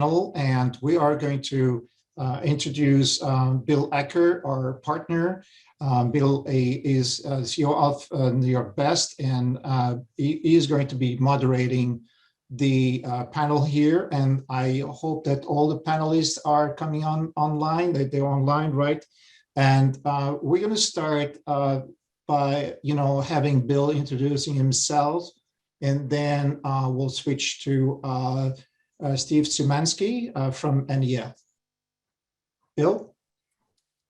and we are going to introduce Bill Acker, our partner. Bill is CEO of New York BESS, and he is going to be moderating the panel here. And I hope that all the panelists are coming online, that they're online, right? And we're going to start by having Bill introducing himself, and then we'll switch to Steve Szymanski from NEF. Bill?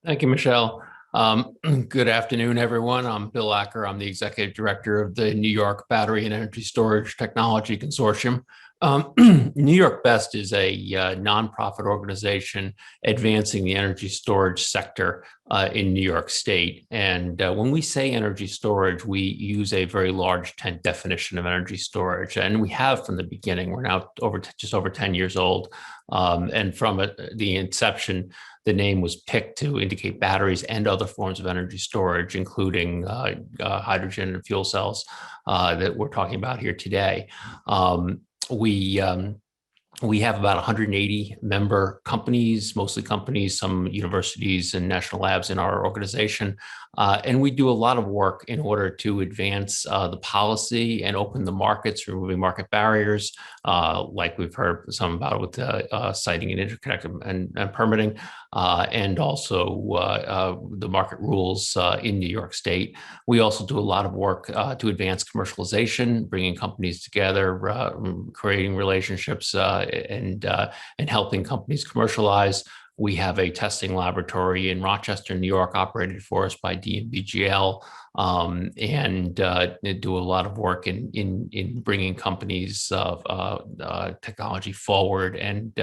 Thank you, Michelle. Good afternoon, everyone. I'm Bill Acker. I'm the Executive Director of the New York Battery and Energy Storage Technology Consortium. New York BEST is a nonprofit organization advancing the energy storage sector in New York State. And when we say energy storage, we use a very large definition of energy storage. And we have from the beginning. We're now just over 10 years old. And from the inception, the name was picked to indicate batteries and other forms of energy storage, including hydrogen and fuel cells that we're talking about here today. We have about 180 member companies, mostly companies, some universities and national labs in our organization. And we do a lot of work in order to advance the policy and open the markets, removing market barriers, like we've heard some about with siting and interconnect and permitting, and also the market rules in New York State. We also do a lot of work to advance commercialization, bringing companies together, creating relationships, and helping companies commercialize. We have a testing laboratory in Rochester, New York, operated for us by DNVGL, and do a lot of work in bringing companies' technology forward and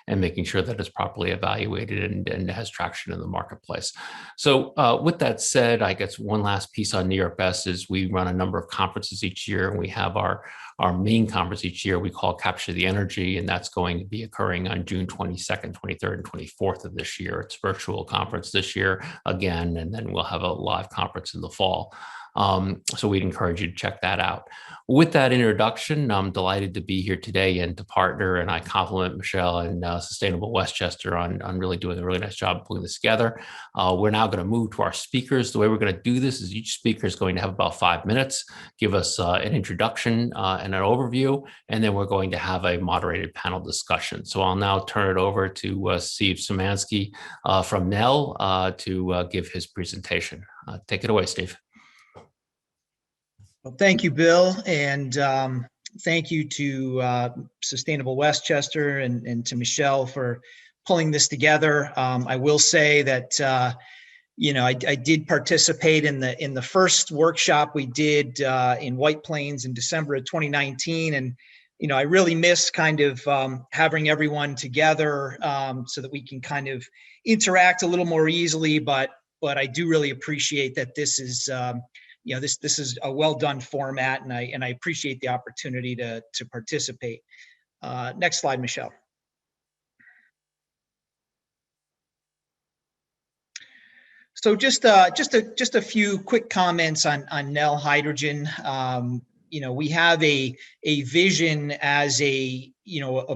making sure that it's properly evaluated and has traction in the marketplace. So with that said, I guess one last piece on New York BESS is we run a number of conferences each year, and we have our main conference each year we call Capture the Energy, and that's going to be occurring on June 22nd, 23rd, and 24th of this year. It's a virtual conference this year again, and then we'll have a live conference in the fall. So we'd encourage you to check that out. With that introduction, I'm delighted to be here today and to partner, and I compliment Michelle and Sustainable Westchester on really doing a really nice job putting this together. We're now going to move to our speakers. The way we're going to do this is each speaker is going to have about 5 minutes, give us an introduction and an overview, and then we're going to have a moderated panel discussion. So I'll now turn it over to Steve Szymanski from Nel to give his presentation. Take it away, Steve. Well, thank you, Bill, and thank you to Sustainable Westchester and to Michelle for pulling this together. I will say that I did participate in the first workshop we did in White Plains in December of 2019, and I really miss kind of having everyone together so that we can kind of interact a little more easily. But I do really appreciate that this is. This is a well done format, and I appreciate the opportunity to participate. Next slide, Michelle. So just a few quick comments on Nel Hydrogen. We have a vision as a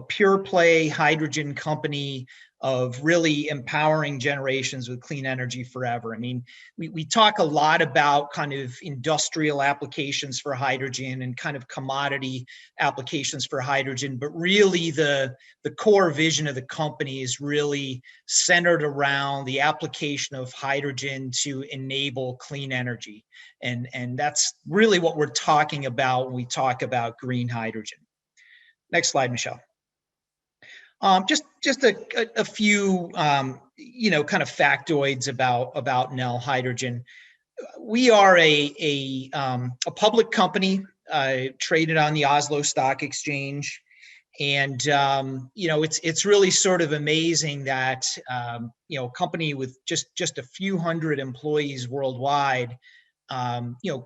pure play hydrogen company of really empowering generations with clean energy forever. I mean, we talk a lot about kind of industrial applications for hydrogen and kind of commodity applications for hydrogen, but really the core vision of the company is really centered around the application of hydrogen to enable clean energy. And that's really what we're talking about when we talk about green hydrogen. Next slide, Michelle. Just a few kind of factoids about Nel Hydrogen. We are a public company traded on the Oslo Stock Exchange, and it's really sort of amazing that a company with just a few hundred employees worldwide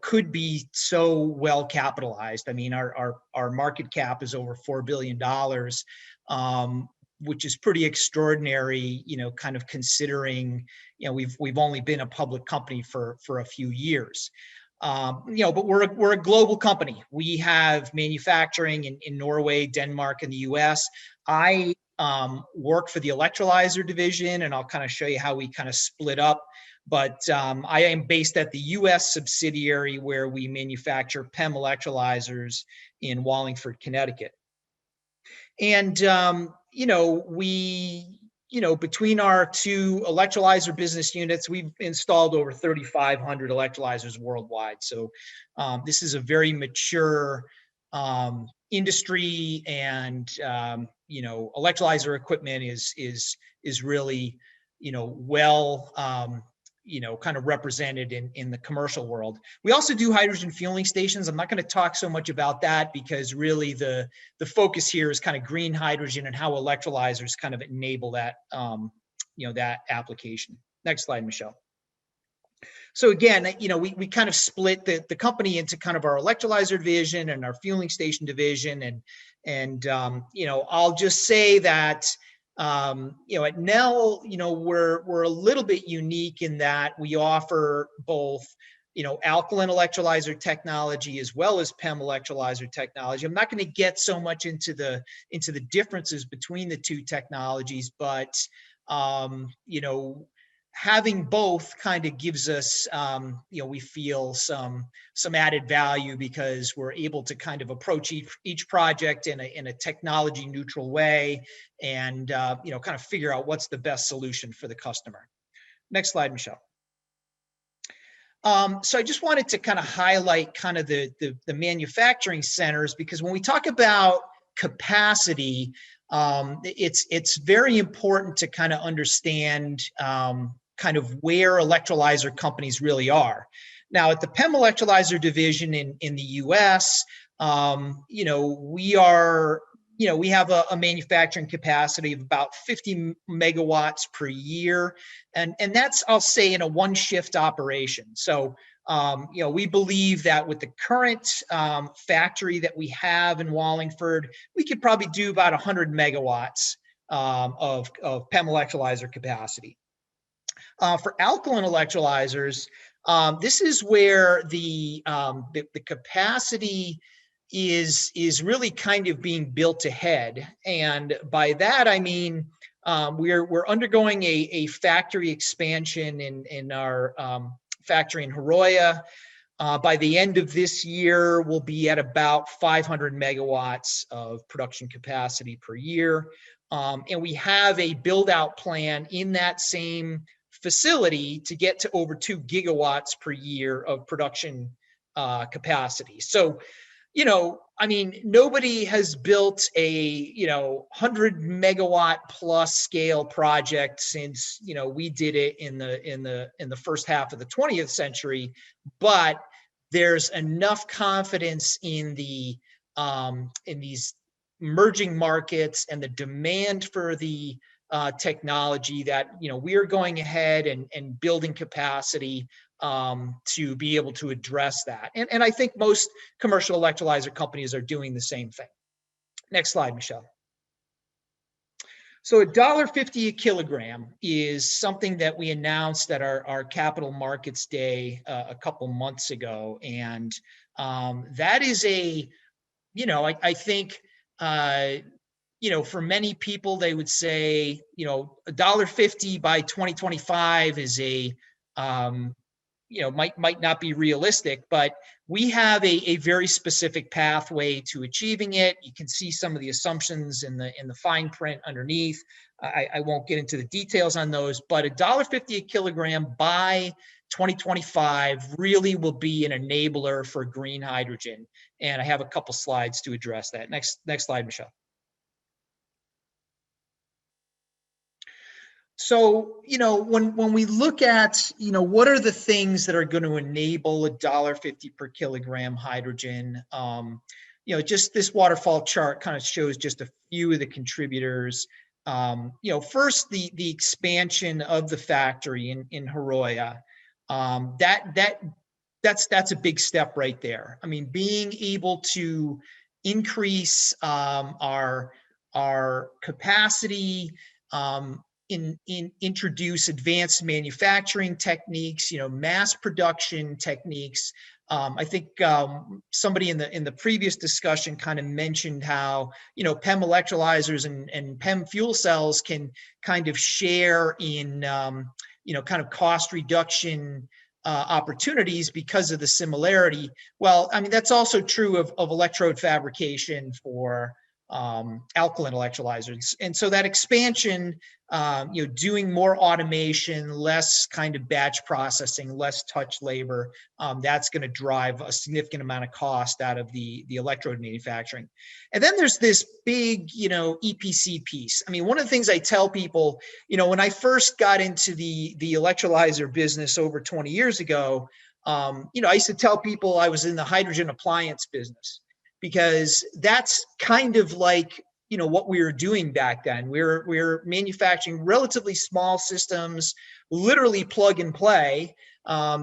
could be so well capitalized. I mean, our market cap is over $4 billion. Which is pretty extraordinary, kind of considering, we've only been a public company for a few years. But we're a global company. We have manufacturing in Norway, Denmark, and the US. I work for the electrolyzer division, and I'll kind of show you how we kind of split up. But I am based at the US subsidiary where we manufacture PEM electrolyzers in Wallingford, Connecticut. And, between our two electrolyzer business units, we've installed over 3,500 electrolyzers worldwide. So this is a very mature industry, and, electrolyzer equipment is really, well, kind of represented in the commercial world. We also do hydrogen fueling stations. I'm not going to talk so much about that because really the focus here is kind of green hydrogen and how electrolyzers kind of enable that, that application. Next slide, Michelle. So again, we kind of split the company into kind of our electrolyzer division and our fueling station division. And I'll just say that, at Nel, we're a little bit unique in that we offer both, alkaline electrolyzer technology as well as PEM electrolyzer technology. I'm not going to get so much into the differences between the two technologies, but having both kind of gives us, we feel some added value because we're able to kind of approach each project in a technology neutral way, and kind of figure out what's the best solution for the customer. Next slide, Michelle. So I just wanted to kind of highlight kind of the manufacturing centers, because when we talk about capacity, it's very important to kind of understand kind of where electrolyzer companies really are. Now, at the PEM electrolyzer division in the US, we have a manufacturing capacity of about 50 megawatts per year. And that's, I'll say, in a one shift operation. So, we believe that with the current factory that we have in Wallingford, we could probably do about 100 megawatts of PEM electrolyzer capacity. For alkaline electrolyzers, this is where the capacity is really kind of being built ahead. And by that, I mean, we're undergoing a factory expansion in our factory in Haroya. By the end of this year, we'll be at about 500 megawatts of production capacity per year. And we have a build out plan in that same facility to get to over 2 gigawatts per year of production capacity. So, nobody has built a, 100 megawatt plus scale project since, we did it in the first half of the 20th century, but there's enough confidence in these emerging markets and the demand for the technology that, we are going ahead and building capacity to be able to address that. And I think most commercial electrolyzer companies are doing the same thing. Next slide, Michelle. So $1.50 a kilogram is something that we announced at our Capital Markets Day a couple months ago. And that is I think, for many people, they would say, $1.50 by 2025 is might not be realistic, but we have a very specific pathway to achieving it. You can see some of the assumptions in the fine print underneath. I won't get into the details on those, but $1.50 a kilogram by 2025 really will be an enabler for green hydrogen. And I have a couple slides to address that. Next slide, Michelle. So, when we look at, what are the things that are going to enable $1.50 per kilogram hydrogen, just this waterfall chart kind of shows just a few of the contributors. First, the expansion of the factory in Haroya, that's a big step right there. I mean, being able to increase our capacity, introduce advanced manufacturing techniques, mass production techniques, I think somebody in the previous discussion kind of mentioned how, PEM electrolyzers and PEM fuel cells can kind of share in, kind of cost reduction opportunities because of the similarity. Well, I mean, that's also true of electrode fabrication for alkaline electrolyzers. And so that expansion, doing more automation, less kind of batch processing, less touch labor, that's going to drive a significant amount of cost out of the electrode manufacturing. And then there's this big, EPC piece. I mean, one of the things I tell people, when I first got into the electrolyzer business over 20 years ago, I used to tell people I was in the hydrogen appliance business, because that's kind of like, what we were doing back then. We were manufacturing relatively small systems, literally plug and play.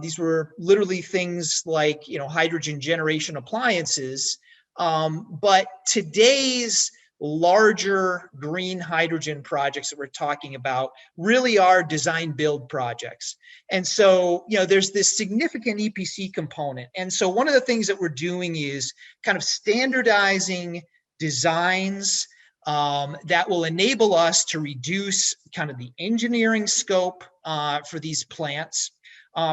These were literally things like, hydrogen generation appliances. But today's larger green hydrogen projects that we're talking about really are design build projects. And so, there's this significant EPC component. And so one of the things that we're doing is kind of standardizing designs that will enable us to reduce kind of the engineering scope for these plants.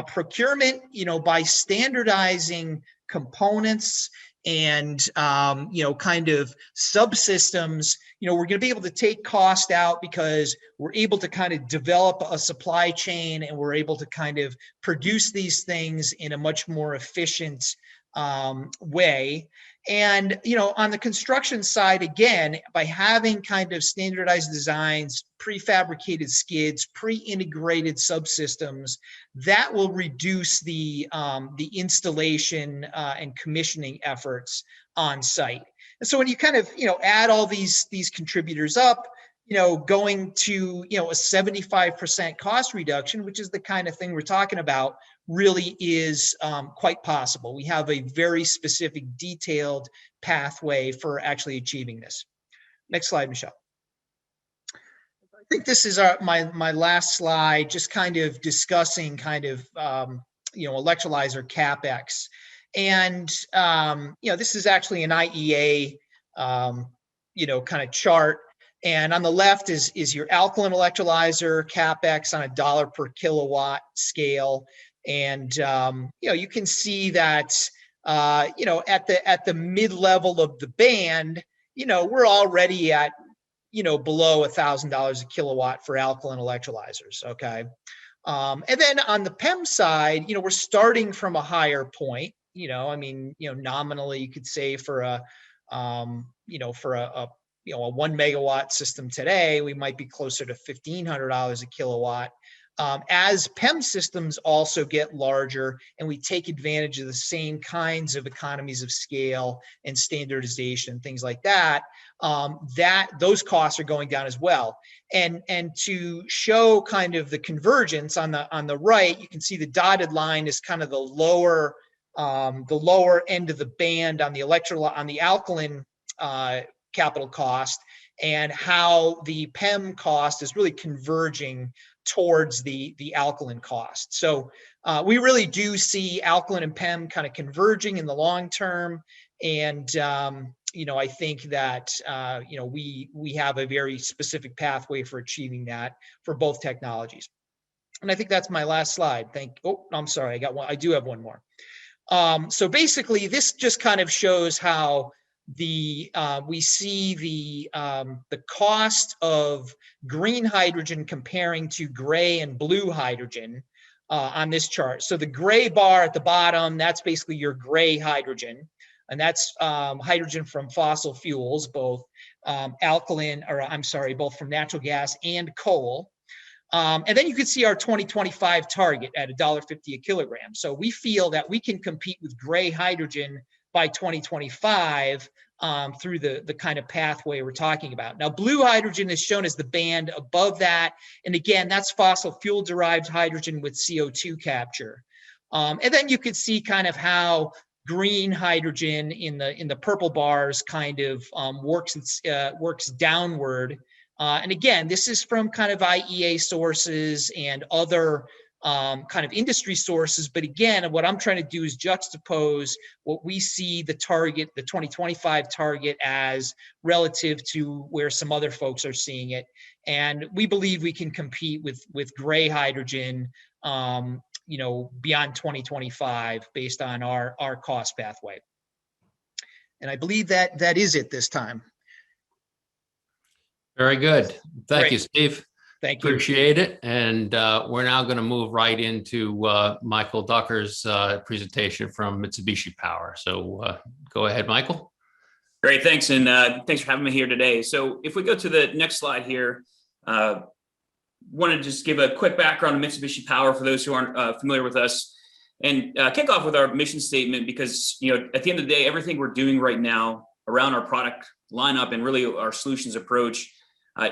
Procurement, by standardizing components and kind of subsystems, we're going to be able to take cost out because we're able to kind of develop a supply chain, and we're able to kind of produce these things in a much more efficient way. And, on the construction side, again, by having kind of standardized designs, prefabricated skids, pre-integrated subsystems, that will reduce the installation and commissioning efforts on site. And so when you kind of, add all these contributors up, going to, a 75% cost reduction, which is the kind of thing we're talking about, really is quite possible. We have a very specific, detailed pathway for actually achieving this. Next slide, Michelle. I think this is my last slide, just kind of discussing kind of, electrolyzer capex. And, this is actually an IEA, kind of chart. And on the left is your alkaline electrolyzer capex on a $ per kilowatt scale. And, you can see that, at the mid-level of the band, we're already at, below $1,000 a kilowatt for alkaline electrolyzers. Okay. And then on the PEM side, we're starting from a higher point. Nominally you could say for a 1 megawatt system today, we might be closer to $1,500 a kilowatt. As PEM systems also get larger and we take advantage of the same kinds of economies of scale and standardization, things like that, those costs are going down as well. And to show kind of the convergence on the right, you can see the dotted line is kind of the lower end of the band on the alkaline capital cost, and how the PEM cost is really converging towards the alkaline cost. So we really do see alkaline and PEM kind of converging in the long term. And, I think that, we have a very specific pathway for achieving that for both technologies. And I think that's my last slide. I'm sorry, I do have one more. So basically this just kind of shows how we see the cost of green hydrogen comparing to gray and blue hydrogen on this chart. So the gray bar at the bottom, that's basically your gray hydrogen, and that's hydrogen from fossil fuels, both both from natural gas and coal. And then you can see our 2025 target at $1.50 a kilogram. So we feel that we can compete with gray hydrogen by 2025 through the kind of pathway we're talking about. Now, blue hydrogen is shown as the band above that. And again, that's fossil fuel derived hydrogen with CO2 capture. And then you could see kind of how green hydrogen in the purple bars kind of works downward. And again, this is from kind of IEA sources and other kind of industry sources. But again, what I'm trying to do is juxtapose what we see the target, the 2025 target, as relative to where some other folks are seeing it. And we believe we can compete with gray hydrogen, beyond 2025 based on our cost pathway. And I believe that is it this time. Very good. Thank you, Great. Steve. Thank you. Appreciate it. And we're now going to move right into Michael Ducker's presentation from Mitsubishi Power. So go ahead, Michael. Great, thanks. And thanks for having me here today. So if we go to the next slide here, want to just give a quick background on Mitsubishi Power for those who aren't familiar with us, and kick off with our mission statement, because at the end of the day, everything we're doing right now around our product lineup and really our solutions approach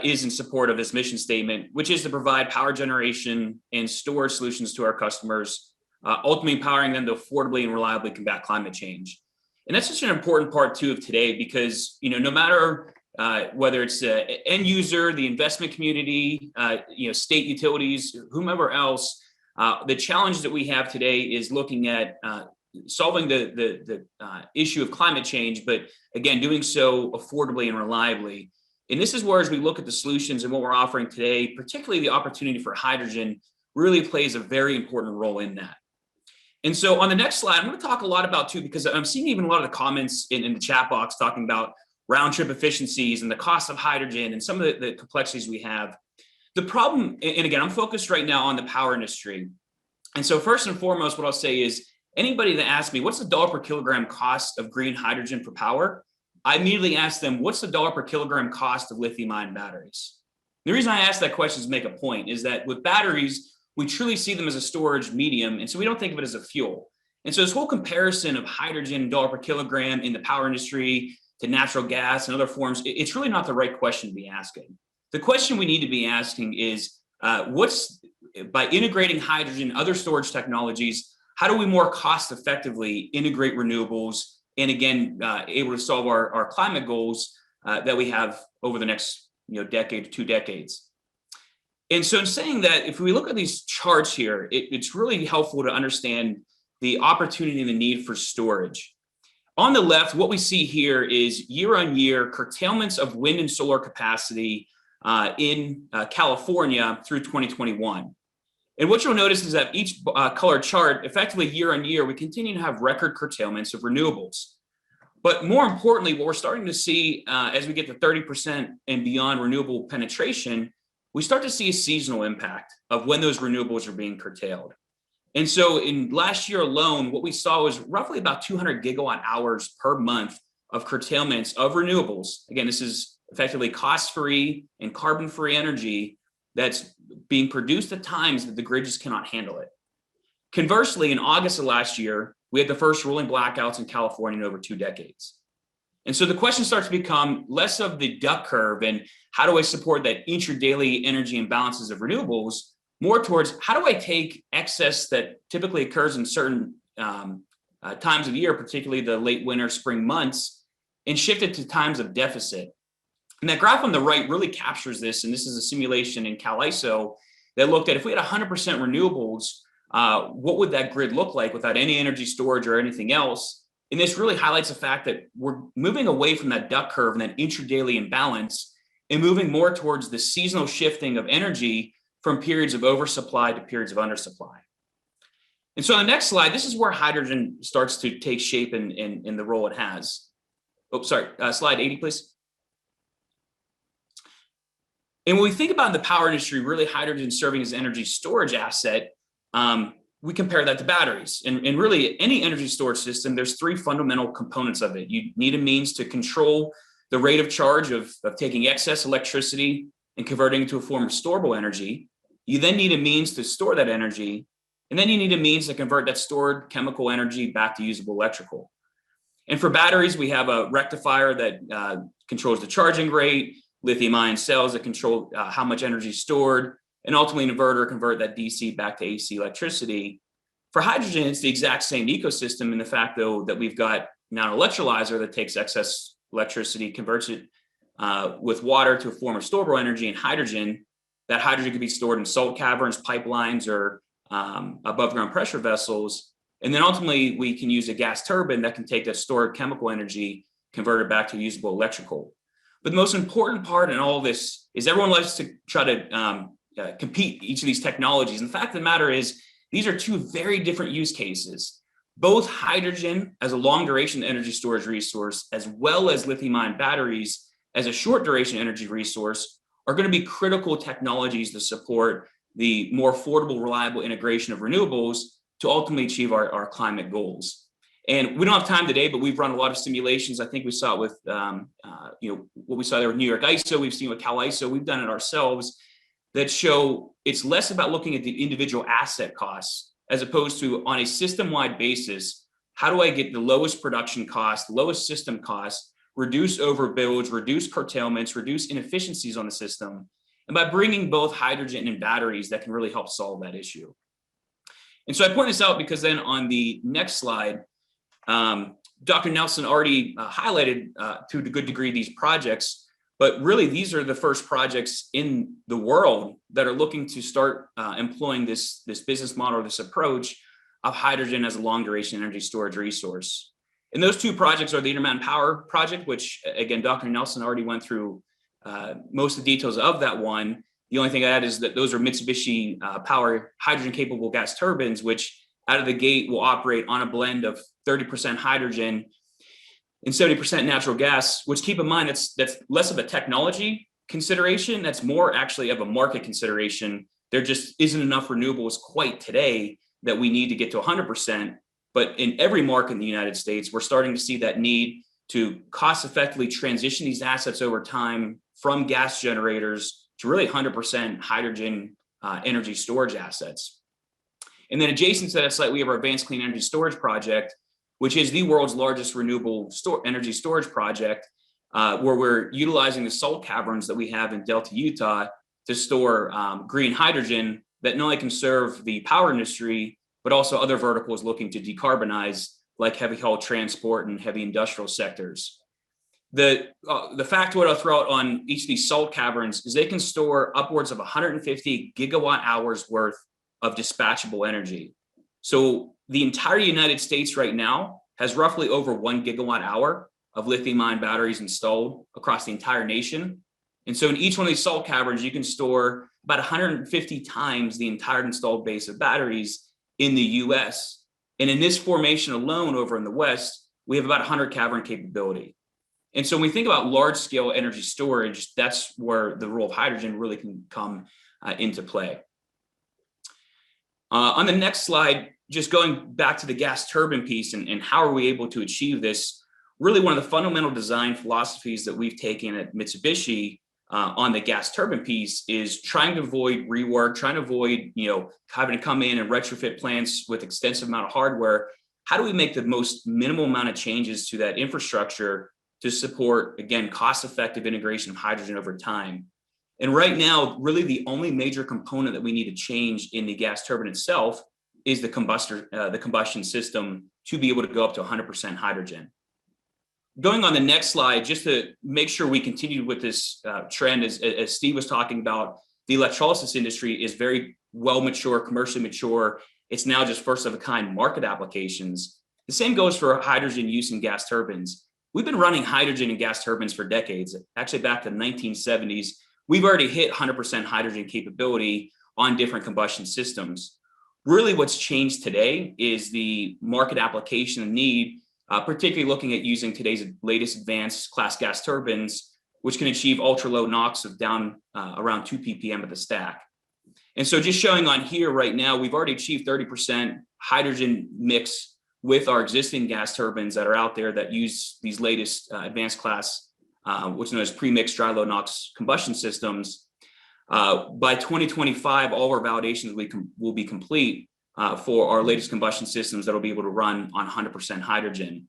is in support of this mission statement, which is to provide power generation and storage solutions to our customers, ultimately empowering them to affordably and reliably combat climate change. And that's such an important part too of today, because no matter whether it's the end user, the investment community, state utilities, whomever else, the challenge that we have today is looking at solving the issue of climate change, but again, doing so affordably and reliably. And this is where, as we look at the solutions and what we're offering today, particularly the opportunity for hydrogen really plays a very important role in that. And so on the next slide, I'm going to talk a lot about too, because I'm seeing even a lot of the comments in the chat box talking about round trip efficiencies and the cost of hydrogen and some of the complexities we have. The problem, and again, I'm focused right now on the power industry. And so first and foremost, what I'll say is anybody that asks me, what's the dollar per kilogram cost of green hydrogen for power? I immediately ask them, what's the dollar per kilogram cost of lithium-ion batteries? The reason I ask that question is to make a point, is that with batteries, we truly see them as a storage medium. And so we don't think of it as a fuel. And so this whole comparison of hydrogen dollar per kilogram in the power industry to natural gas and other forms, it's really not the right question to be asking. The question we need to be asking is, by integrating hydrogen, other storage technologies, how do we more cost effectively integrate renewables and again, able to solve our climate goals that we have over the next decade to 2 decades. And so in saying that, if we look at these charts here, it's really helpful to understand the opportunity and the need for storage. On the left, what we see here is year-on-year curtailments of wind and solar capacity in California through 2021. And what you'll notice is that each color chart, effectively year-on-year, we continue to have record curtailments of renewables. But more importantly, what we're starting to see as we get to 30% and beyond renewable penetration, we start to see a seasonal impact of when those renewables are being curtailed. And so in last year alone, what we saw was roughly about 200 gigawatt hours per month of curtailments of renewables. Again, this is effectively cost-free and carbon-free energy that's being produced at times that the grid just cannot handle it. Conversely, in August of last year, we had the first rolling blackouts in California in over 2 decades. And so the question starts to become less of the duck curve and how do I support that intra-daily energy imbalances of renewables, more towards how do I take excess that typically occurs in certain times of year, particularly the late winter, spring months, and shift it to times of deficit. And that graph on the right really captures this. And this is a simulation in CalISO that looked at if we had 100% renewables, what would that grid look like without any energy storage or anything else? And this really highlights the fact that we're moving away from that duck curve and that intraday imbalance and moving more towards the seasonal shifting of energy from periods of oversupply to periods of undersupply. And so on the next slide, this is where hydrogen starts to take shape in the role it has. Oh, sorry, slide 80, please. And when we think about the power industry, really hydrogen serving as an energy storage asset, we compare that to batteries. And really any energy storage system, there's 3 fundamental components of it. You need a means to control the rate of charge of taking excess electricity and converting it to a form of storable energy. You then need a means to store that energy. And then you need a means to convert that stored chemical energy back to usable electrical. And for batteries, we have a rectifier that controls the charging rate, lithium-ion cells that control how much energy is stored, and ultimately an inverter convert that DC back to AC electricity. For hydrogen, it's the exact same ecosystem in the fact, though, that we've got now an electrolyzer that takes excess electricity, converts it with water to a form of storable energy and hydrogen. That hydrogen can be stored in salt caverns, pipelines, or above ground pressure vessels. And then ultimately we can use a gas turbine that can take that stored chemical energy, convert it back to usable electrical. But the most important part in all of this is everyone likes to try to compete each of these technologies. And the fact of the matter is, these are two very different use cases. Both hydrogen as a long duration energy storage resource, as well as lithium-ion batteries as a short duration energy resource, are going to be critical technologies to support the more affordable, reliable integration of renewables to ultimately achieve our climate goals. And we don't have time today, but we've run a lot of simulations. I think we saw it with, what we saw there with New York ISO, we've seen with Cal ISO, we've done it ourselves, that show it's less about looking at the individual asset costs, as opposed to on a system-wide basis, how do I get the lowest production cost, lowest system cost, reduce overbuilds, reduce curtailments, reduce inefficiencies on the system, and by bringing both hydrogen and batteries that can really help solve that issue. And so I point this out because then on the next slide, Dr. Nelson already highlighted to a good degree these projects, but really these are the first projects in the world that are looking to start employing this business model, this approach of hydrogen as a long duration energy storage resource. And those two projects are the Intermountain Power project, which again, Dr. Nelson already went through most of the details of that one. The only thing I add is that those are Mitsubishi Power hydrogen capable gas turbines, which out of the gate will operate on a blend of 30% hydrogen and 70% natural gas, which, keep in mind, that's less of a technology consideration. That's more actually of a market consideration. There just isn't enough renewables quite today that we need to get to 100%. But in every market in the United States, we're starting to see that need to cost effectively transition these assets over time from gas generators to really 100% hydrogen energy storage assets. And then adjacent to that site, we have our Advanced Clean Energy Storage Project, which is the world's largest renewable energy storage project, where we're utilizing the salt caverns that we have in Delta, Utah, to store green hydrogen that not only can serve the power industry, but also other verticals looking to decarbonize, like heavy haul transport and heavy industrial sectors. The factoid I'll throw out on each of these salt caverns is they can store upwards of 150 gigawatt hours worth of dispatchable energy. So the entire United States right now has roughly over 1 gigawatt hour of lithium-ion batteries installed across the entire nation. And so in each one of these salt caverns, you can store about 150 times the entire installed base of batteries in the US. And in this formation alone over in the West, we have about 100 cavern capability. And so when we think about large scale energy storage, that's where the role of hydrogen really can come into play. On the next slide, just going back to the gas turbine piece and how are we able to achieve this, really one of the fundamental design philosophies that we've taken at Mitsubishi on the gas turbine piece is trying to avoid rework, trying to avoid, having to come in and retrofit plants with extensive amount of hardware. How do we make the most minimal amount of changes to that infrastructure to support, again, cost-effective integration of hydrogen over time? And right now, really the only major component that we need to change in the gas turbine itself is the combustion system to be able to go up to 100% hydrogen. Going on the next slide, just to make sure we continue with this trend, as Steve was talking about, the electrolysis industry is very well mature, commercially mature. It's now just first of a kind market applications. The same goes for hydrogen use in gas turbines. We've been running hydrogen in gas turbines for decades, actually back to the 1970s. We've already hit 100% hydrogen capability on different combustion systems. Really what's changed today is the market application need, particularly looking at using today's latest advanced class gas turbines, which can achieve ultra low NOx of down around 2 ppm at the stack. And so just showing on here right now, we've already achieved 30% hydrogen mix with our existing gas turbines that are out there that use these latest advanced class, which is known as pre-mixed dry low NOx combustion systems. By 2025, all our validations will be complete for our latest combustion systems that will be able to run on 100% hydrogen.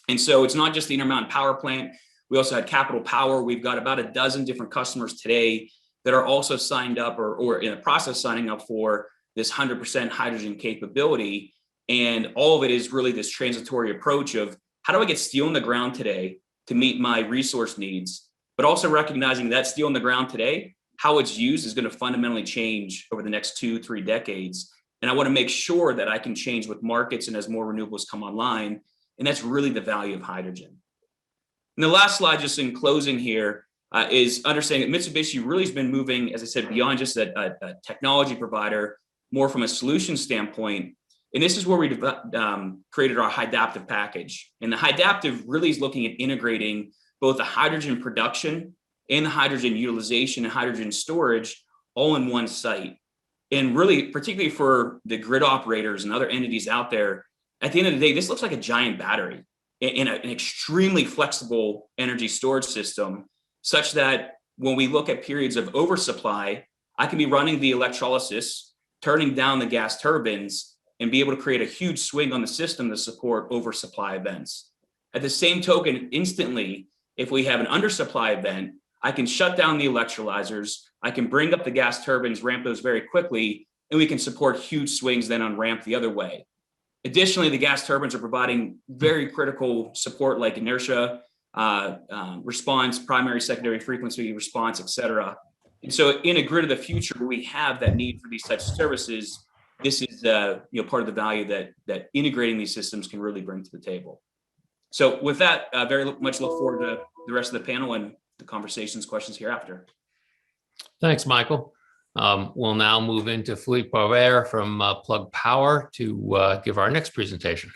And so it's not just the Intermountain Power Plant. We also had Capital Power. We've got about a dozen different customers today that are also signed up or in the process of signing up for this 100% hydrogen capability. And all of it is really this transitory approach of how do I get steel in the ground today to meet my resource needs, but also recognizing that steel in the ground today, how it's used is going to fundamentally change over the next 2-3 decades. And I want to make sure that I can change with markets and as more renewables come online. And that's really the value of hydrogen. And the last slide, just in closing here, is understanding that Mitsubishi really has been moving, as I said, beyond just a technology provider, more from a solution standpoint. And this is where we created our Hydaptive package. And the Hydaptive really is looking at integrating both the hydrogen production and the hydrogen utilization and hydrogen storage all in one site. And really, particularly for the grid operators and other entities out there, at the end of the day, this looks like a giant battery in an extremely flexible energy storage system, such that when we look at periods of oversupply, I can be running the electrolysis, turning down the gas turbines, and be able to create a huge swing on the system to support oversupply events. At the same token, instantly, if we have an undersupply event, I can shut down the electrolyzers, I can bring up the gas turbines, ramp those very quickly, and we can support huge swings then on ramp the other way. Additionally, the gas turbines are providing very critical support like inertia, response, primary, secondary frequency response, et cetera. And so in a grid of the future, where we have that need for these types of services, this is part of the value that integrating these systems can really bring to the table. So with that, very much look forward to the rest of the panel and the conversations, questions hereafter. Thanks, Michael. We'll now move into Philippe Boisver from Plug Power to give our next presentation.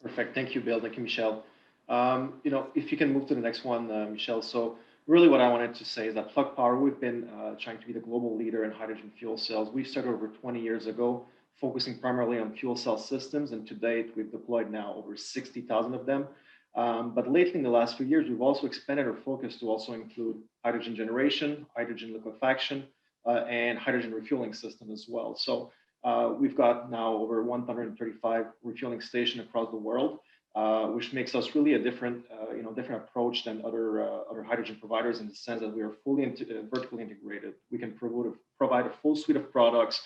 Perfect. Thank you, Bill. Thank you, Michel. If you can move to the next one, Michel. So really what I wanted to say is that Plug Power, we've been trying to be the global leader in hydrogen fuel cells. We started over 20 years ago, focusing primarily on fuel cell systems. And to date, we've deployed now over 60,000 of them. But lately, in the last few years, we've also expanded our focus to also include hydrogen generation, hydrogen liquefaction, and hydrogen refueling system as well. So we've got now over 135 refueling stations across the world, which makes us really a different approach than other hydrogen providers in the sense that we are fully vertically integrated. We can provide a full suite of products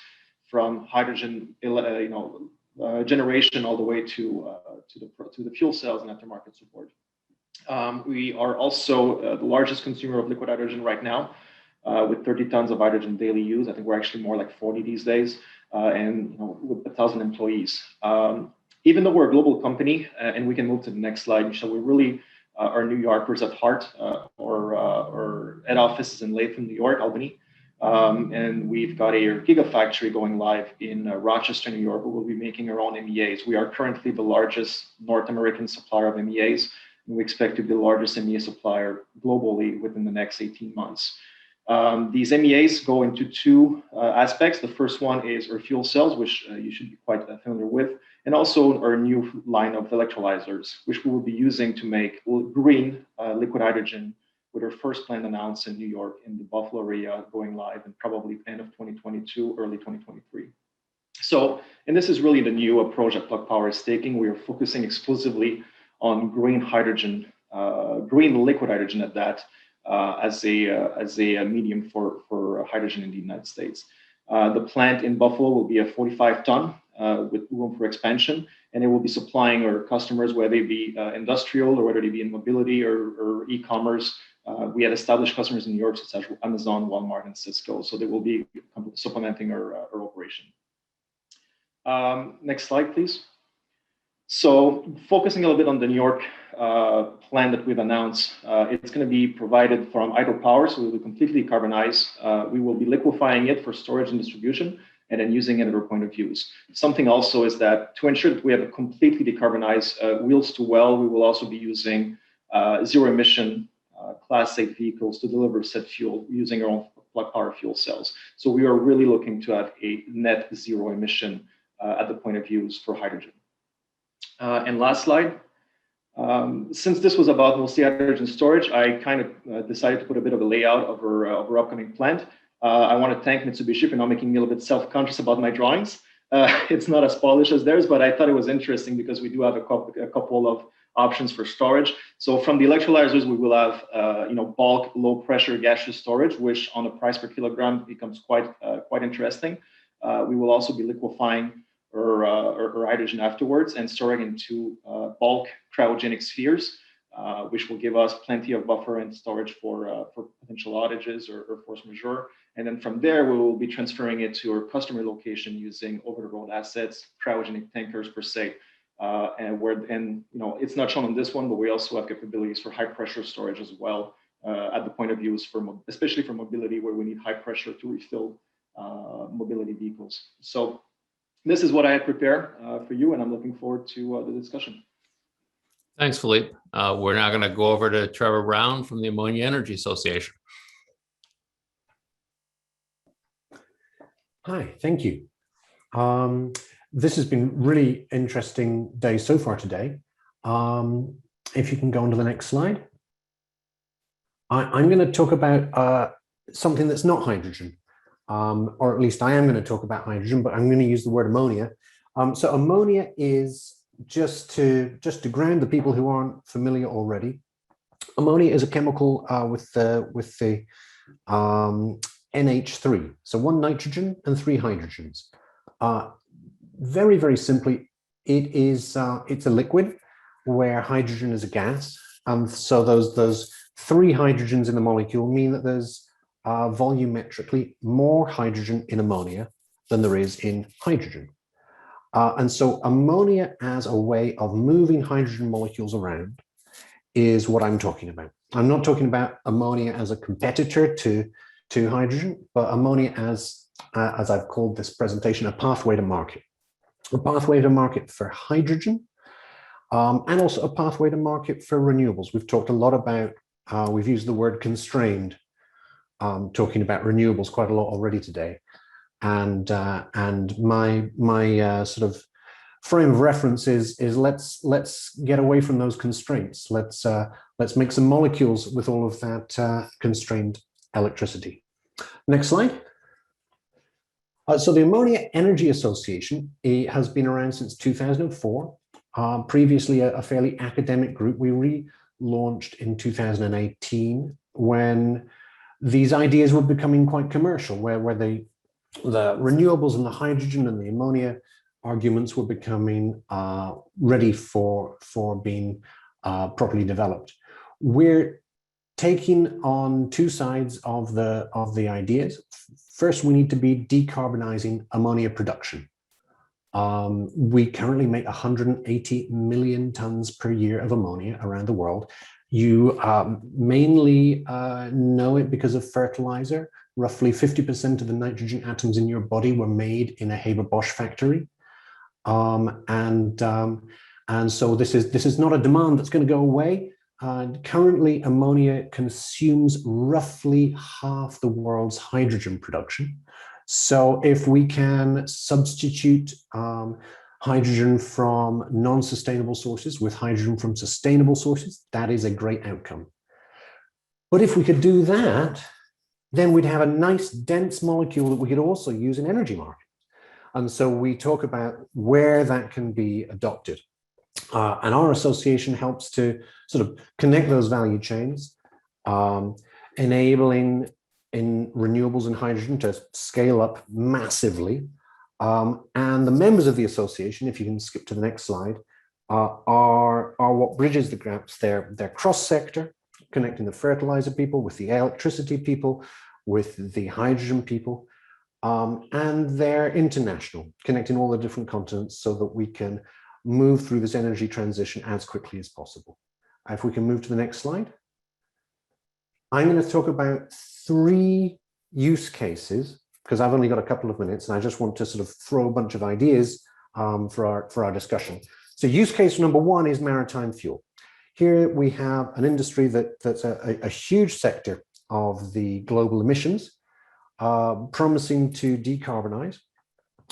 from hydrogen generation all the way to the fuel cells and aftermarket support. We are also the largest consumer of liquid hydrogen right now, with 30 tons of hydrogen daily use. I think we're actually more like 40 these days, and with 1,000 employees. Even though we're a global company, and we can move to the next slide, Michel, we really are New Yorkers at heart. Our head office is in Latham, New York, Albany. And we've got a gigafactory going live in Rochester, New York, where we'll be making our own MEAs. We are currently the largest North American supplier of MEAs, and we expect to be the largest MEA supplier globally within the next 18 months. These MEAs go into two aspects. The first one is our fuel cells, which you should be quite familiar with, and also our new line of electrolyzers, which we will be using to make green liquid hydrogen, with our first plant announced in New York in the Buffalo area, going live in probably end of 2022, early 2023. So, and this is really the new approach that Plug Power is taking. We are focusing exclusively on green hydrogen, green liquid hydrogen at that, as a medium for hydrogen in the United States. The plant in Buffalo will be a 45-ton with room for expansion, and it will be supplying our customers, whether they be industrial or whether they be in mobility or e-commerce. We had established customers in New York, such as Amazon, Walmart, and Cisco, so they will be supplementing our operation. Next slide, please. So focusing a little bit on the New York plan that we've announced, it's going to be provided from hydropower, so we will completely decarbonize. We will be liquefying it for storage and distribution, and then using it at our point of use. Something also is that to ensure that we have a completely decarbonized wheels to well, we will also be using zero emission Class 8 vehicles to deliver said fuel using our own Plug Power fuel cells. So we are really looking to have a net zero emission at the point of use for hydrogen. And last slide. Since this was about mostly hydrogen storage, I kind of decided to put a bit of a layout of our upcoming plant. I want to thank Mitsubishi for not making me a little bit self-conscious about my drawings. It's not as polished as theirs, but I thought it was interesting because we do have a couple of options for storage. So from the electrolyzers, we will have bulk low pressure gaseous storage, which on the price per kilogram becomes quite interesting. We will also be liquefying our hydrogen afterwards and storing into bulk cryogenic spheres. which will give us plenty of buffer and storage for potential outages or force majeure. And then from there, we will be transferring it to our customer location using over-the-road assets, cryogenic tankers per se. And it's not shown on this one, but we also have capabilities for high pressure storage as well at the point of use especially for mobility, where we need high pressure to refill mobility vehicles. So this is what I had prepared for you, and I'm looking forward to the discussion. Thanks, Philippe. We're now going to go over to Trevor Brown from the Ammonia Energy Association. Hi, thank you. This has been really interesting day so far today. If you can go on to the next slide. I'm going to talk about something that's not hydrogen, or at least I am going to talk about hydrogen, but I'm going to use the word ammonia. So ammonia is, just to ground the people who aren't familiar already, ammonia is a chemical with the NH3, so 1 nitrogen and 3 hydrogens. Very, very simply, it's a liquid where hydrogen is a gas, and so those 3 hydrogens in the molecule mean that there's volumetrically more hydrogen in ammonia than there is in hydrogen. And so ammonia as a way of moving hydrogen molecules around is what I'm talking about. I'm not talking about ammonia as a competitor to hydrogen, but ammonia as I've called this presentation, a pathway to market. A pathway to market for hydrogen, and also a pathway to market for renewables. We've talked a lot about, we've used the word constrained, talking about renewables quite a lot already today. And my sort of frame of reference is let's get away from those constraints. Let's make some molecules with all of that constrained electricity. Next slide. So the Ammonia Energy Association has been around since 2004. Previously a fairly academic group. We relaunched in 2018 when these ideas were becoming quite commercial, where the renewables and the hydrogen and the ammonia arguments were becoming ready for being properly developed. We're taking on 2 sides of the ideas. First, we need to be decarbonizing ammonia production. We currently make 180 million tons per year of ammonia around the world. You mainly know it because of fertilizer. Roughly 50% of the nitrogen atoms in your body were made in a Haber-Bosch factory. And so this is not a demand that's going to go away. Currently, ammonia consumes roughly half the world's hydrogen production. So if we can substitute hydrogen from non-sustainable sources with hydrogen from sustainable sources, that is a great outcome. But if we could do that, then we'd have a nice dense molecule that we could also use in energy markets. And so we talk about where that can be adopted. And our association helps to sort of connect those value chains, enabling in renewables and hydrogen to scale up massively. And the members of the association, if you can skip to the next slide, are what bridges the gaps. They're cross-sector, connecting the fertilizer people with the electricity people, with the hydrogen people, and they're international, connecting all the different continents so that we can move through this energy transition as quickly as possible. If we can move to the next slide. I'm going to talk about 3 use cases, because I've only got a couple of minutes and I just want to sort of throw a bunch of ideas for our discussion. So use case number 1 is maritime fuel. Here we have an industry that's a huge sector of the global emissions, promising to decarbonize,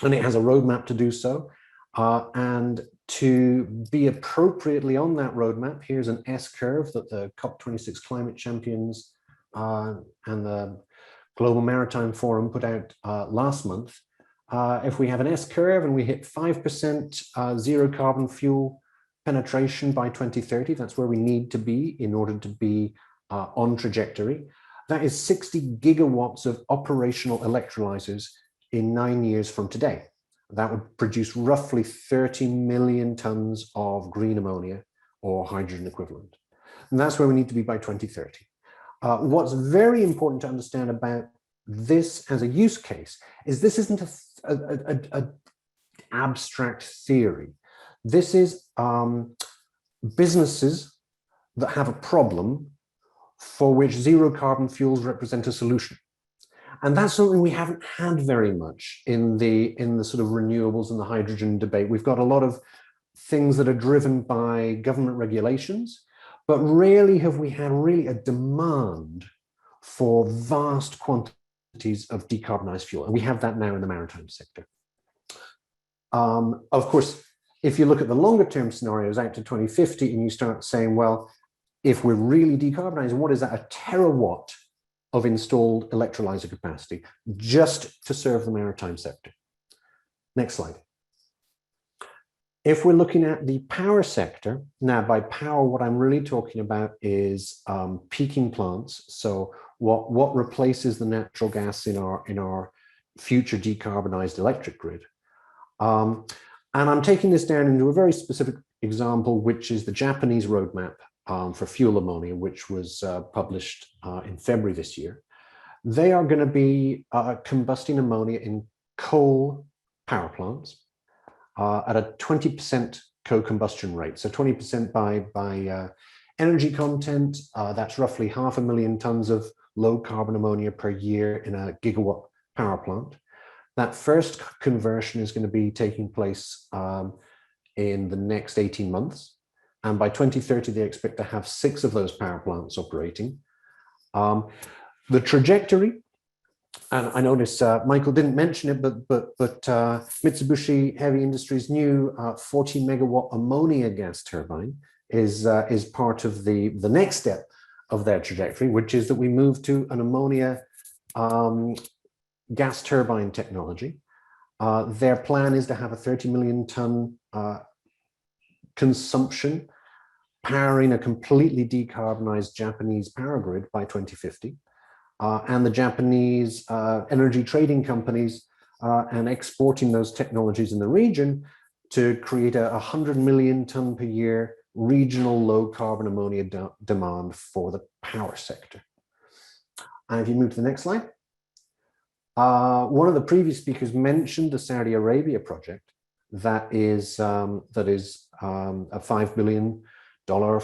and it has a roadmap to do so. And to be appropriately on that roadmap, here's an S-curve that the COP26 climate champions and the Global Maritime Forum put out last month. If we have an S-curve and we hit 5% zero carbon fuel penetration by 2030, that's where we need to be in order to be on trajectory. That is 60 gigawatts of operational electrolyzers in 9 years from today. That would produce roughly 30 million tons of green ammonia or hydrogen equivalent. And that's where we need to be by 2030. What's very important to understand about this as a use case is this isn't a abstract theory. This is businesses that have a problem for which zero carbon fuels represent a solution. And that's something we haven't had very much in the sort of renewables and the hydrogen debate. We've got a lot of things that are driven by government regulations, but rarely have we had really a demand for vast quantities of decarbonized fuel. And we have that now in the maritime sector. Of course, if you look at the longer term scenarios out to 2050 and you start saying, well, if we're really decarbonizing, what is that? A terawatt of installed electrolyzer capacity just to serve the maritime sector. Next slide. If we're looking at the power sector, now by power, what I'm really talking about is peaking plants. So what replaces the natural gas in our future decarbonized electric grid. And I'm taking this down into a very specific example, which is the Japanese roadmap for fuel ammonia, which was published in February this year. They are going to be combusting ammonia in coal power plants at a 20% co-combustion rate. So 20% by energy content, that's roughly 500,000 tons of low carbon ammonia per year in a gigawatt power plant. That first conversion is going to be taking place in the next 18 months. And by 2030, they expect to have 6 of those power plants operating. The trajectory, and I notice Michael didn't mention it, but Mitsubishi Heavy Industries' new 40 megawatt ammonia gas turbine is part of the next step of their trajectory, which is that we move to an ammonia gas turbine technology. Their plan is to have a 30 million ton consumption powering a completely decarbonized Japanese power grid by 2050. And the Japanese energy trading companies and exporting those technologies in the region to create a 100 million ton per year regional low carbon ammonia demand for the power sector. And if you move to the next slide. One of the previous speakers mentioned the Saudi Arabia project that is a $5 billion 4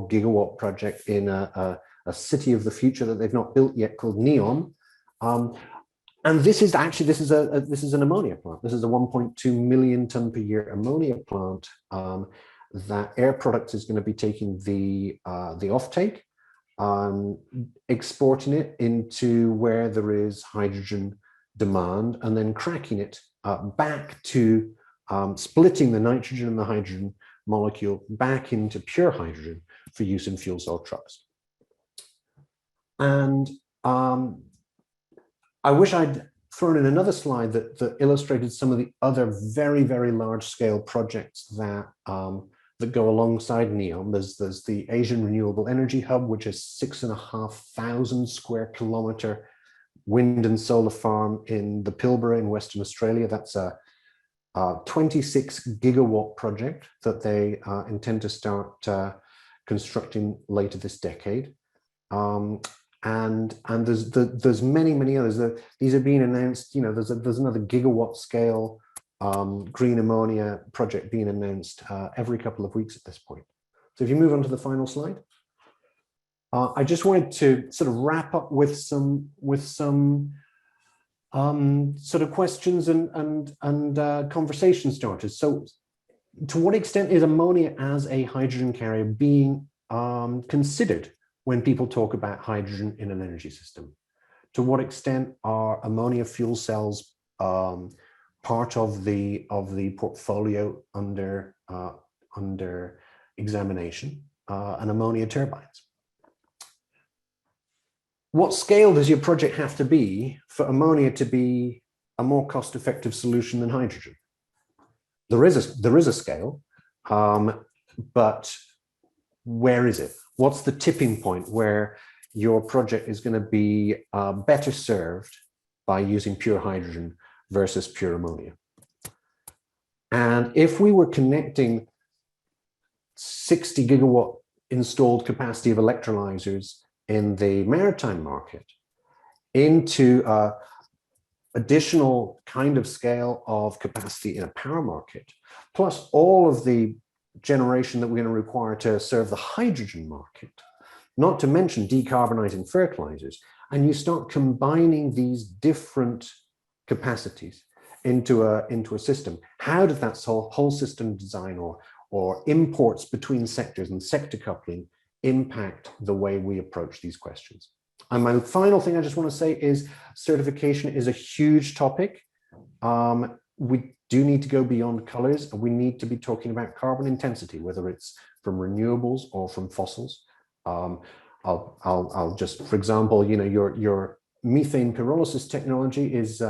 gigawatt project in a city of the future that they've not built yet called Neom. And this is an ammonia plant. This is a 1.2 million ton per year ammonia plant that Air Products is going to be taking the offtake, exporting it into where there is hydrogen demand, and then cracking it back to splitting the nitrogen and the hydrogen molecule back into pure hydrogen for use in fuel cell trucks. And I wish I'd thrown in another slide that illustrated some of the other very, very large scale projects that go alongside NEOM. There's the Asian Renewable Energy Hub, which is 6,500 square kilometer wind and solar farm in the Pilbara in Western Australia. That's a 26 gigawatt project that they intend to start constructing later this decade. And there's many others. These are being announced. You know, there's another gigawatt scale green ammonia project being announced every couple of weeks at this point. So if you move on to the final slide, I just wanted to sort of wrap up with some sort of questions and conversation starters. So to what extent is ammonia as a hydrogen carrier being considered when people talk about hydrogen in an energy system? To what extent are ammonia fuel cells part of the portfolio under examination, and ammonia turbines? What scale does your project have to be for ammonia to be a more cost-effective solution than hydrogen? There is a scale, but where is it? What's the tipping point where your project is going to be better served by using pure hydrogen versus pure ammonia? And if we were connecting 60 gigawatt installed capacity of electrolyzers in the maritime market into additional kind of scale of capacity in a power market, plus all of the generation that we're going to require to serve the hydrogen market, not to mention decarbonizing fertilizers, and you start combining these different capacities into a system. How does that whole system design or imports between sectors and sector coupling impact the way we approach these questions? And my final thing I just want to say is certification is a huge topic. We do need to go beyond colors, and we need to be talking about carbon intensity, whether it's from renewables or from fossils. I'll just, for example, you know, your methane pyrolysis technology is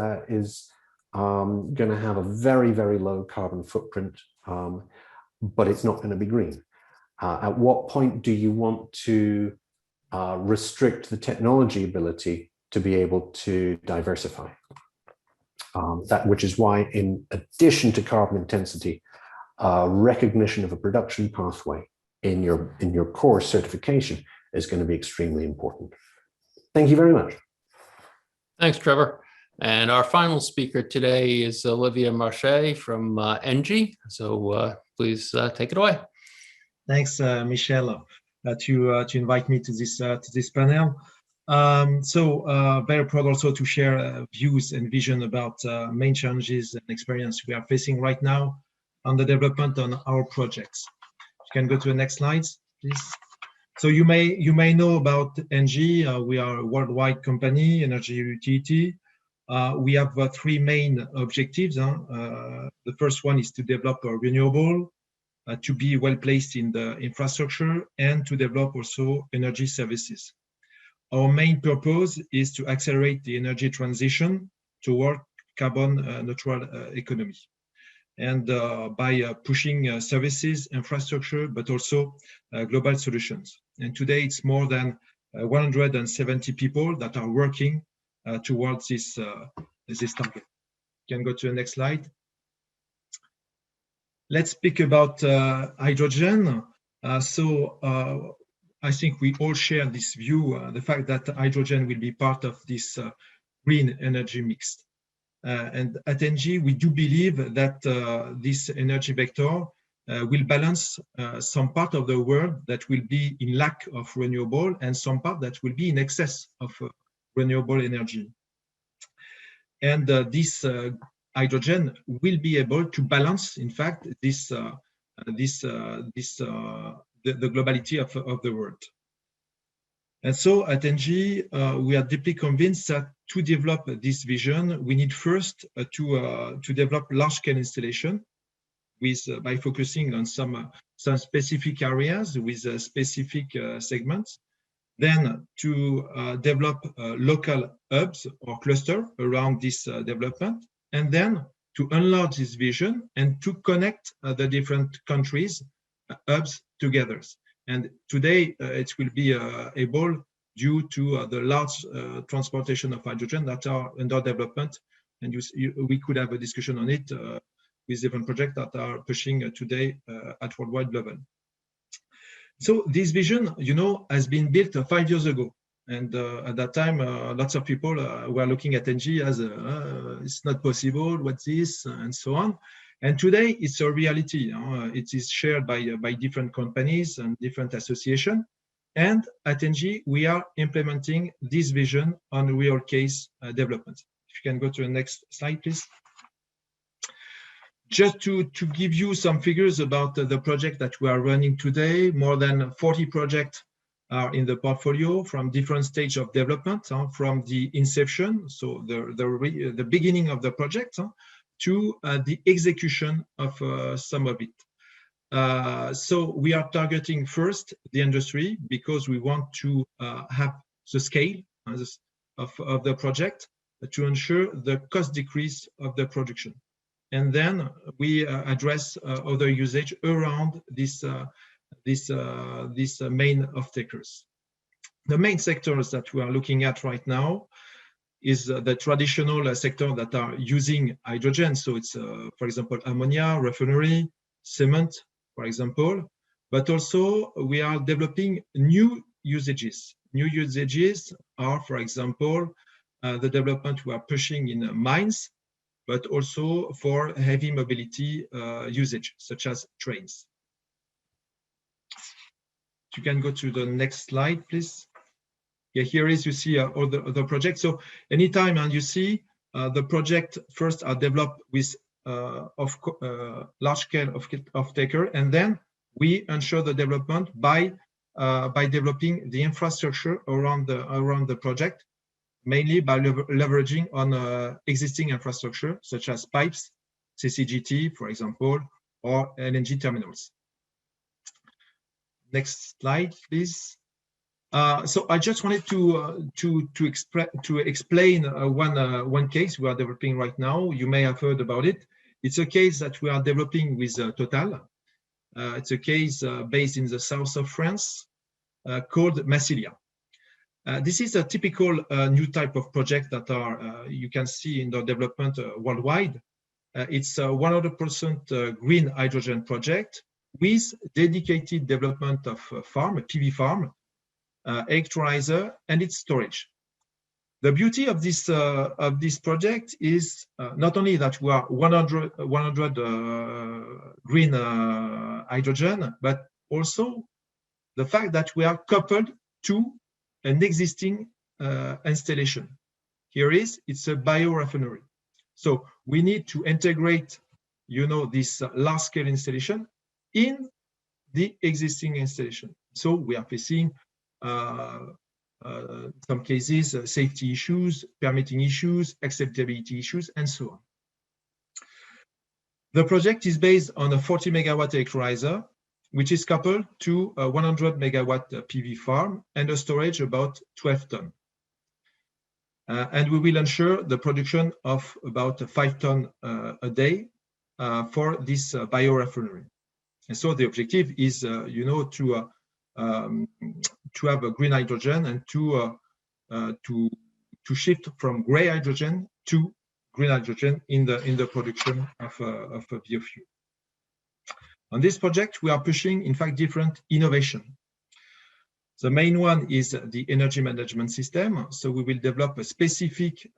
going to have a very, very low carbon footprint, but it's not going to be green. At what point do you want to restrict the technology ability to be able to diversify? Which is why, in addition to carbon intensity, recognition of a production pathway in your core certification is going to be extremely important. Thank you very much. Thanks, Trevor. And our final speaker today is Olivier Machet from ENGIE. So please take it away. Thanks, Michel, to invite me to this panel. Very proud also to share views and vision about main challenges and experience we are facing right now on the development on our projects. You can go to the next slides, please. So you may know about ENGIE. We are a worldwide company, energy utility. We have three main objectives. The first one is to develop a renewable, to be well placed in the infrastructure, and to develop also energy services. Our main purpose is to accelerate the energy transition toward carbon neutral economy, and by pushing services, infrastructure, but also global solutions. And today it's more than 170 people that are working towards this target. You can go to the next slide. Let's speak about hydrogen. I think we all share this view, the fact that hydrogen will be part of this green energy mix. And at ENGIE, we do believe that this energy vector will balance some part of the world that will be in lack of renewable and some part that will be in excess of renewable energy. And this hydrogen will be able to balance, in fact, the globality of the world. And so at ENGIE, we are deeply convinced that to develop this vision, we need first to develop large-scale installation by focusing on some specific areas with specific segments. Then to develop local hubs or cluster around this development, and then to enlarge this vision and to connect the different countries' hubs together. And today it will be able due to the large transportation of hydrogen that are under development. And we could have a discussion on it with different projects that are pushing today at worldwide level. So this vision, you know, has been built 5 years ago. And at that time, lots of people were looking at ENGIE as it's not possible, what's this, and so on. And today it's a reality. It is shared by different companies and different associations. And at ENGIE, we are implementing this vision on real case development. If you can go to the next slide, please. Just to give you some figures about the project that we are running today, more than 40 projects are in the portfolio from different stages of development, from the inception, so the beginning of the project, to the execution of some of it. So we are targeting first the industry because we want to have the scale of the project to ensure the cost decrease of the production. And then we address other usage around this main off-takers. The main sectors that we are looking at right now is the traditional sector that are using hydrogen. So it's, for example, ammonia, refinery, cement, for example. but also we are developing new usages. New usages are, for example, the development we are pushing in mines, but also for heavy mobility usage, such as trains. You can go to the next slide, please. Yeah, here is, you see all the projects. So anytime, and you see the project first are developed with large scale of taker, and then we ensure the development by developing the infrastructure around the project, mainly by leveraging on existing infrastructure such as pipes, CCGT, for example, or LNG terminals. Next slide, please. So I just wanted to explain one case we are developing right now. You may have heard about it. It's a case that we are developing with Total. It's a case based in the south of France called Masshylia. This is a typical new type of project that you can see in the development worldwide. It's a 100% green hydrogen project with dedicated development of a PV farm, electrolyzer, and its storage. The beauty of this project is not only that we are 100 green hydrogen, but also the fact that we are coupled to an existing installation. It's a biorefinery. So we need to integrate, this large-scale installation in the existing installation. So we are facing some cases, safety issues, permitting issues, acceptability issues, and so on. The project is based on a 40 megawatt electrolyzer, which is coupled to a 100 megawatt PV farm and a storage about 12 tons. And we will ensure the production of about 5 tons a day for this biorefinery. And so the objective is, to have a green hydrogen and to shift from gray hydrogen to green hydrogen in the production of a biofuel. On this project, we are pushing, in fact, different innovation. The main one is the energy management system. So we will develop a specific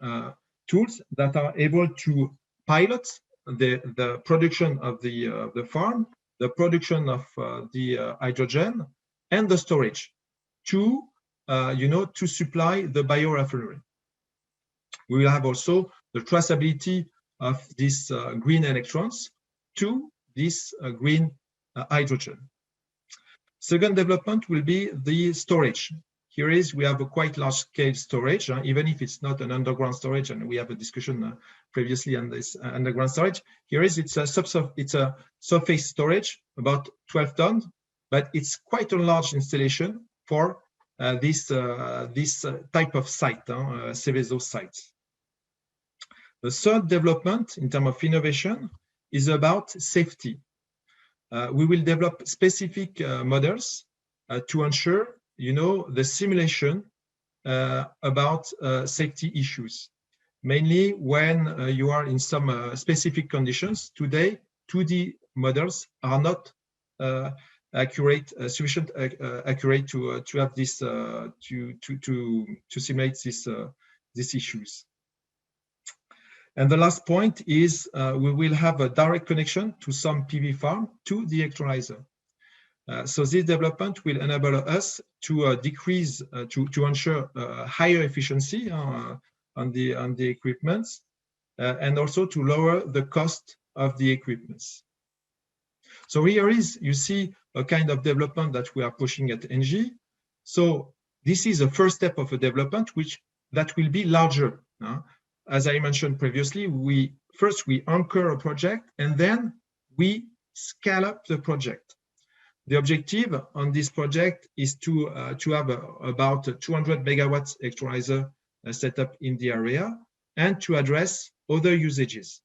tools that are able to pilot the production of the farm, the production of the hydrogen, and the storage to supply the biorefinery. We will have also the traceability of these green electrons to this green hydrogen. Second development will be the storage. We have a quite large scale storage, even if it's not an underground storage, and we have a discussion previously on this underground storage. It's a surface storage, about 12 tons, but it's quite a large installation for this type of site, Seveso sites. The third development in terms of innovation is about safety. We will develop specific models to ensure, the simulation about safety issues, mainly when you are in some specific conditions. Today, 2D models are not sufficient accurate to have this to simulate these issues. And the last point is we will have a direct connection to some PV farm to the electrolyzer. So this development will enable us to decrease, to ensure higher efficiency on the equipments, and also to lower the cost of the equipments. So here is, you see, a kind of development that we are pushing at ENGIE. So this is the first step of a development that will be larger. As I mentioned previously, we anchor a project and then we scale up the project. The objective on this project is to have about 200 megawatts electrolyzer set up in the area and to address other usages.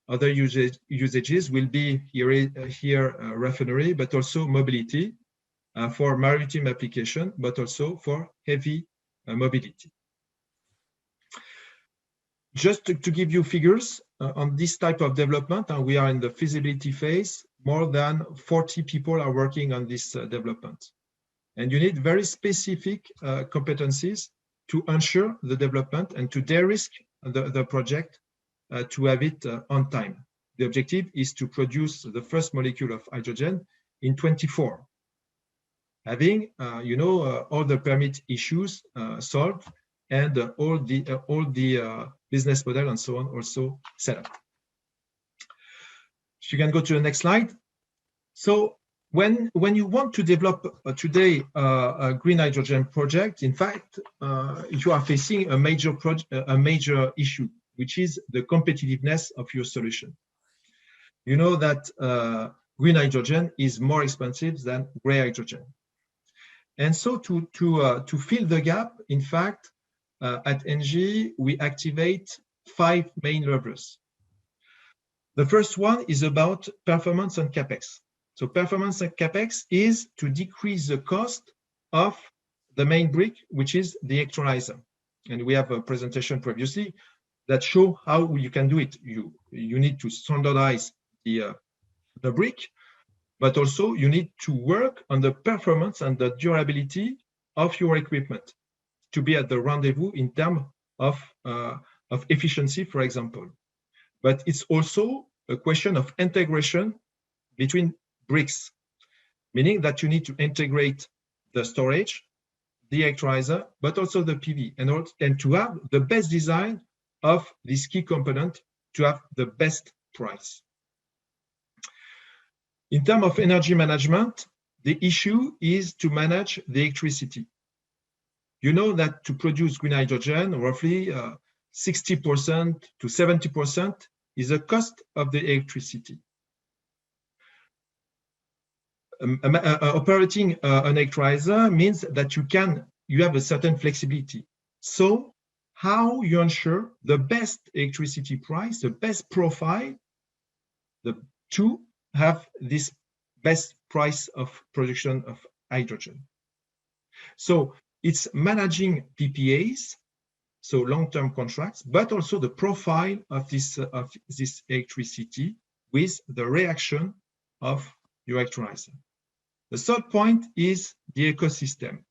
Other usages will be here refinery, but also mobility for maritime application, but also for heavy mobility. Just to give you figures on this type of development, and we are in the feasibility phase. more than 40 people are working on this development. And you need very specific competencies to ensure the development and to de-risk the project to have it on time. The objective is to produce the first molecule of hydrogen in 2024, having all the permit issues solved and all the business model and so on also set up. If you can go to the next slide. So when you want to develop today a green hydrogen project, in fact, you are facing a major issue, which is the competitiveness of your solution. You know that green hydrogen is more expensive than gray hydrogen. And so to fill the gap, in fact, at ENGIE, we activate 5 main levers. The first one is about performance and capex. So performance and capex is to decrease the cost of the main brick, which is the electrolyser. And we have a presentation previously that show how you can do it. You need to standardize the brick, but also you need to work on the performance and the durability of your equipment to be at the rendezvous in terms of efficiency, for example. But it's also a question of integration between bricks, meaning that you need to integrate the storage, the electrolyzer, but also the PV, and to have the best design of this key component to have the best price. In terms of energy management, the issue is to manage the electricity. You know that to produce green hydrogen, roughly 60% to 70% is the cost of the electricity. Operating an electrolyzer means that you have a certain flexibility. So how you ensure the best electricity price, the best profile, to have this best price of production of hydrogen. So it's managing PPAs, so long-term contracts, but also the profile of this electricity with the reaction of your electrolyzer. The third point is the ecosystem.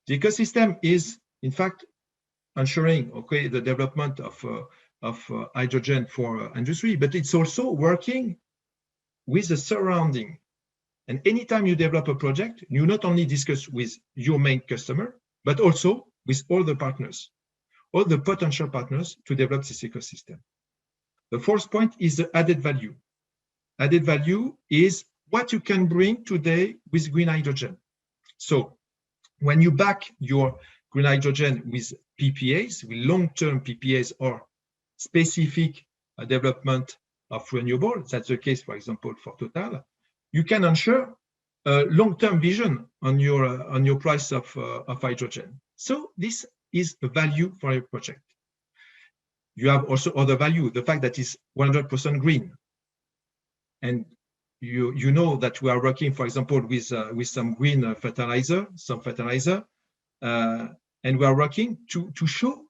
The ecosystem is, in fact, ensuring the development of hydrogen for industry, but it's also working with the surrounding. And anytime you develop a project, you not only discuss with your main customer, but also with all the partners, all the potential partners to develop this ecosystem. The fourth point is the added value. Added value is what you can bring today with green hydrogen. So when you back your green hydrogen with PPAs, with long-term PPAs or specific development of renewable, that's the case, for example, for Total, you can ensure a long-term vision on your price of hydrogen. So this is a value for your project. You have also other value, the fact that it's 100% green. And you know that we are working, for example, with some green fertilizer, and we are working to show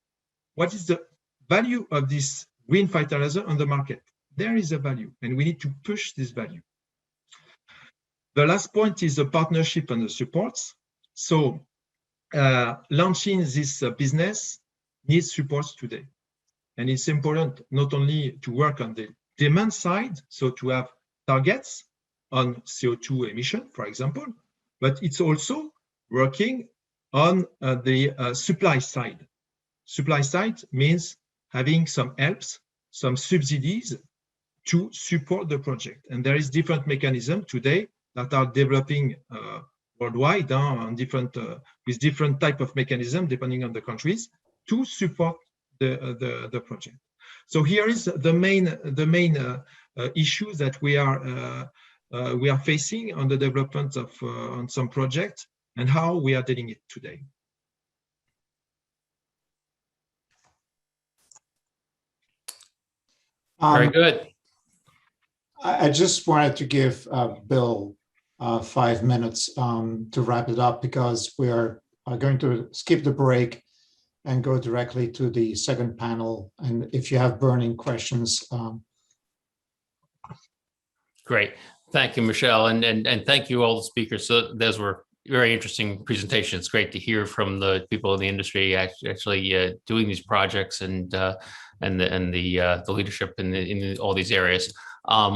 what is the value of this green fertilizer on the market. There is a value, and we need to push this value. The last point is the partnership and the supports. So launching this business needs supports today. And it's important not only to work on the demand side, so to have targets on CO2 emission, for example, but it's also working on the supply side. Supply side means having some helps, some subsidies to support the project. And there is different mechanisms today that are developing worldwide on with different type of mechanism depending on the countries to support the project. So here is the main issues that we are facing on the development of on some projects and how we are dealing it today. Very good. I just wanted to give Bill 5 minutes to wrap it up, because we are going to skip the break and go directly to the second panel. And if you have burning questions. Great. Thank you, Michel. And thank you all the speakers. So those were very interesting presentations. It's great to hear from the people in the industry actually doing these projects and the leadership in all these areas.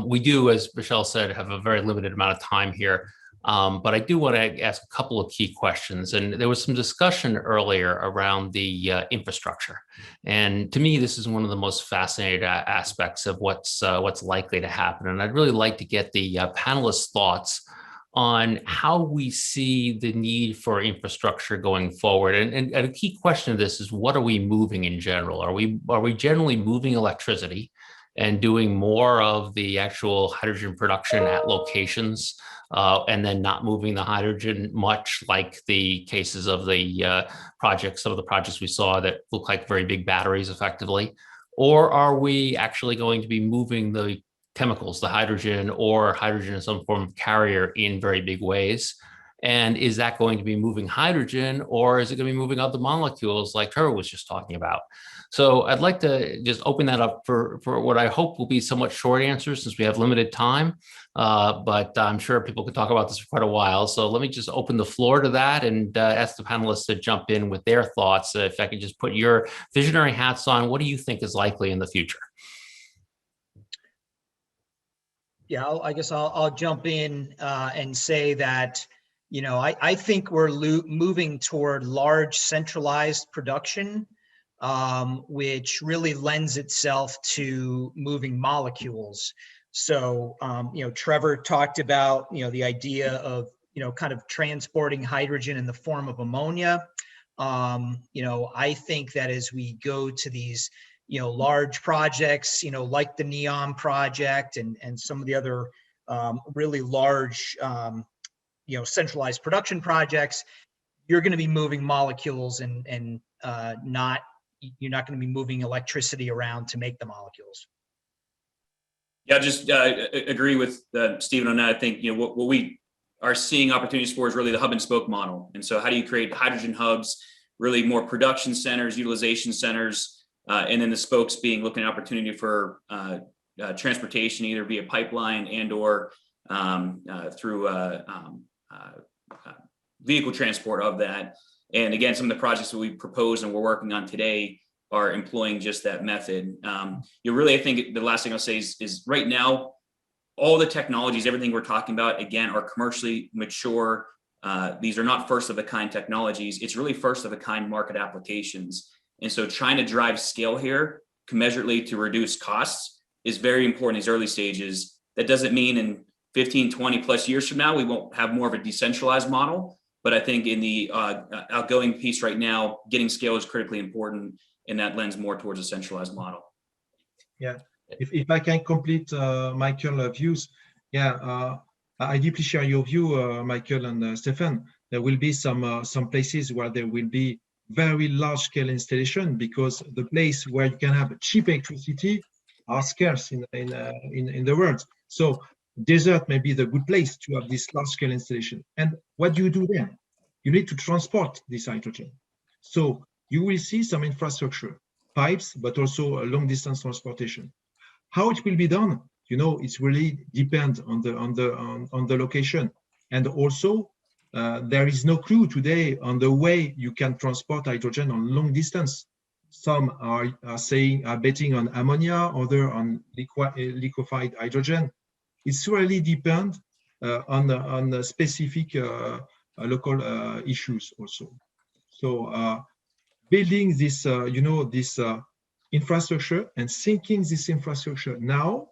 We do, as Michel said, have a very limited amount of time here. But I do want to ask a couple of key questions. And there was some discussion earlier around the infrastructure. And to me, this is one of the most fascinating aspects of what's likely to happen. And I'd really like to get the panelists' thoughts on how we see the need for infrastructure going forward. And a key question of this is, what are we moving in general? Are we generally moving electricity and doing more of the actual hydrogen production at locations, and then not moving the hydrogen, much like the cases of the projects, some of the projects we saw that look like very big batteries effectively? Or are we actually going to be moving the chemicals, the hydrogen or hydrogen in some form of carrier in very big ways? And is that going to be moving hydrogen, or is it going to be moving other molecules like Trevor was just talking about? So I'd like to just open that up for what I hope will be somewhat short answers, since we have limited time, but I'm sure people could talk about this for quite a while. So let me just open the floor to that and ask the panelists to jump in with their thoughts. If I could just put your visionary hats on, what do you think is likely in the future? Yeah, I guess I'll jump in and say that, you know, I think we're moving toward large centralized production, which really lends itself to moving molecules. So, you know, Trevor talked about, you know, the idea of, you know, kind of transporting hydrogen in the form of ammonia. You know, I think that as we go to these, you know, large projects, you know, like the NEOM project and some of the other really large, you know, centralized production projects, you're going to be moving molecules and you're not going to be moving electricity around to make the molecules. Yeah, just agree with Stephen on that. I think, you know, what we are seeing opportunities for is really the hub and spoke model. And so how do you create hydrogen hubs, really more production centers, utilization centers, and then the spokes being looking at opportunity for transportation, either via pipeline and or through vehicle transport of that. And again, some of the projects that we proposed and we're working on today are employing just that method. You really, I think the last thing I'll say is right now, all the technologies, everything we're talking about, again, are commercially mature. These are not first of a kind technologies. It's really first of a kind market applications. And so trying to drive scale here commensurately to reduce costs is very important in these early stages. That doesn't mean in 15, 20 plus years from now, we won't have more of a decentralized model. But I think in the outgoing piece right now, getting scale is critically important, and that lends more towards a centralized model. Yeah, if I can complete Michael's views, yeah, I deeply share your view, Michael and Stefan. There will be some places where there will be very large scale installation, because the place where you can have cheap electricity are scarce in the world. So desert may be the good place to have this large scale installation. And what do you do then? You need to transport this hydrogen. So you will see some infrastructure, pipes, but also a long distance transportation. How it will be done, you know, it's really depend on the location. And also there is no clue today on the way you can transport hydrogen on long distance. Some are betting on ammonia, other on liquefied hydrogen. It's really depend on the specific local issues also. So building this, you know, this infrastructure and syncing this infrastructure now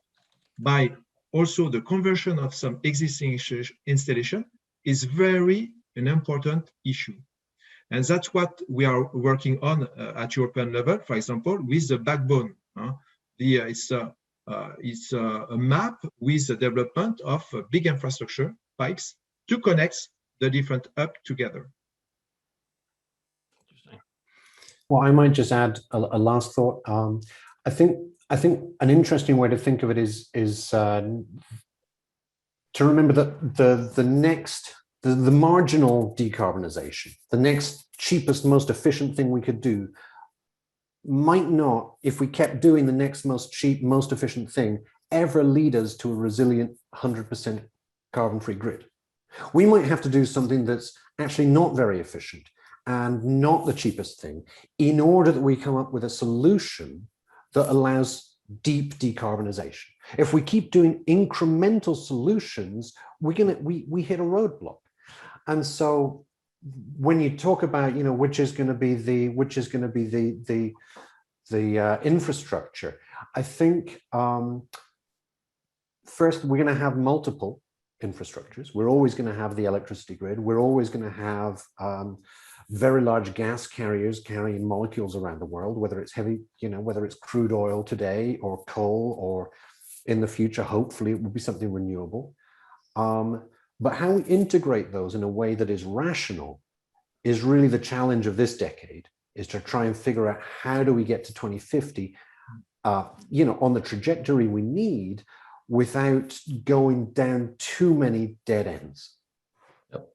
by also the conversion of some existing installation is very an important issue. And that's what we are working on at European level, for example, with the backbone. It's a map with the development of big infrastructure pipes to connect the different hubs together. Well, I might just add a last thought. I think an interesting way to think of it is to remember that the marginal decarbonization, the next cheapest, most efficient thing we could do, might not, if we kept doing the next most cheap, most efficient thing, ever lead us to a resilient 100% carbon-free grid. We might have to do something that's actually not very efficient and not the cheapest thing in order that we come up with a solution that allows deep decarbonization. If we keep doing incremental solutions, we hit a roadblock. And so when you talk about, you know, which is going to be the infrastructure, I think first we're going to have multiple infrastructures. We're always going to have the electricity grid. We're always going to have very large gas carriers carrying molecules around the world, whether it's heavy, you know, whether it's crude oil today or coal, or in the future, hopefully it will be something renewable. But how we integrate those in a way that is rational is really the challenge of this decade, is to try and figure out how do we get to 2050, you know, on the trajectory we need without going down too many dead ends. Yep.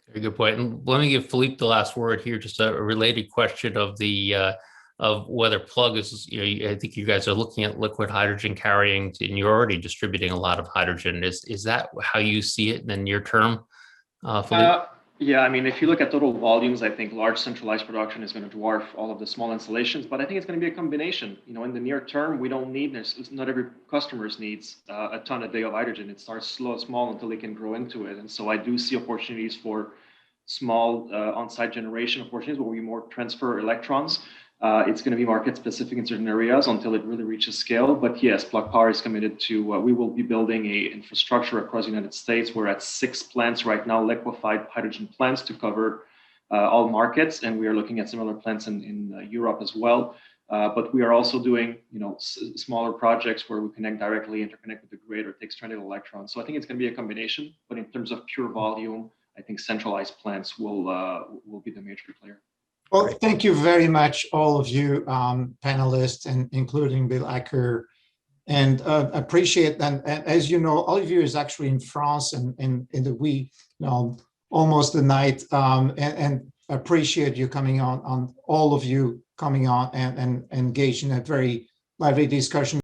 Very good point. And let me give Philippe the last word here, just a related question of the of whether Plug is, you know, I think you guys are looking at liquid hydrogen carrying, and you're already distributing a lot of hydrogen. Is that how you see it in the near term, Philippe? Yeah, I mean, if you look at total volumes, I think large centralized production is going to dwarf all of the small installations, but I think it's going to be a combination. You know, in the near term, we don't need this. Not every customer needs a ton a day of hydrogen. It starts small until they can grow into it. And so I do see opportunities for small on-site generation opportunities where we more transfer electrons. It's going to be market specific in certain areas until it really reaches scale. But yes, Plug Power is committed to, we will be building a infrastructure across the United States. We're at 6 plants right now, liquefied hydrogen plants to cover all markets. And we are looking at similar plants in Europe as well. But we are also doing, you know, smaller projects where we connect directly, interconnect with the grid, or take stranded electrons. So I think it's going to be a combination. But in terms of pure volume, I think centralized plants will be the major player. Well, thank you very much, all of you panelists, and including Bill Acker, and appreciate that. And as you know, Olivier is actually in France and in the wee, you know, almost the night, and appreciate you coming on all of you coming on and engaged in a very lively discussion.